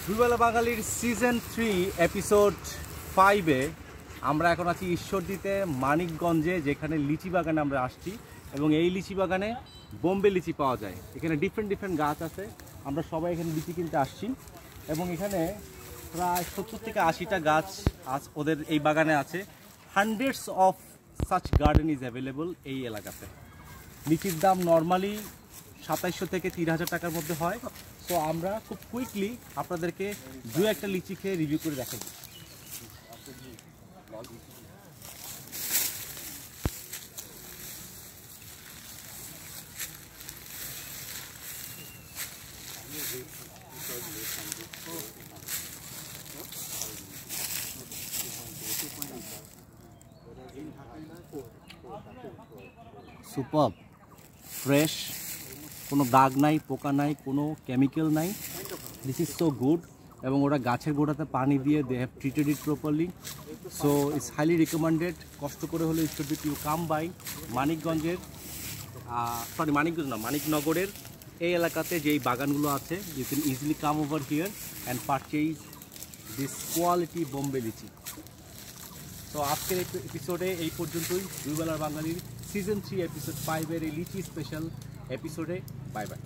দুইবেলা বাঙালির season 3 episode 5-এ আমরা এখন আছি ঈশ্বরদীতে মানিকগঞ্জে, যেখানে লিচি বাগানে আমরা আসছি। এবং এই লিচি বাগানে বোম্বে লিচি পাওয়া যায়। এখানে ডিফারেন্ট গাছ আছে। আমরা সবাই এখানে লিচি কিনতে আসছি এবং এখানে প্রায় 70 থেকে 80টা গাছ ওদের এই বাগানে আছে। Hundreds of such garden is available এই এলাকাতে। লিচির দাম নর্মালি 2700 থেকে 3000 টাকার মধ্যে হয়। তো আমরা খুব কুইকলি আপনাদেরকে দু একটা লিচি খেয়ে রিভিউ করে দেখাবো। সুপার ফ্রেশ, কোনো দাগ নাই, পোকা নাই, কোনো কেমিক্যাল নাই। This is so good. এবং ওরা গাছের গোড়াতে পানি দিয়ে they have treated it properly. So it's highly recommended. কষ্ট করে হলে it should be you come by মানিকগঞ্জের মানিকগঞ্জ না, মানিকনগরের এই এলাকাতে যেই বাগানগুলো আছে, you can easily come over here and purchase this quality Bombay litchi. তো আজকের এপিসোডে এই পর্যন্তই। দুইবেলার বাঙালির সিজন 3 এপিসোড 5-এর এই লিচি স্পেশাল এপিসোডে। Bye bye.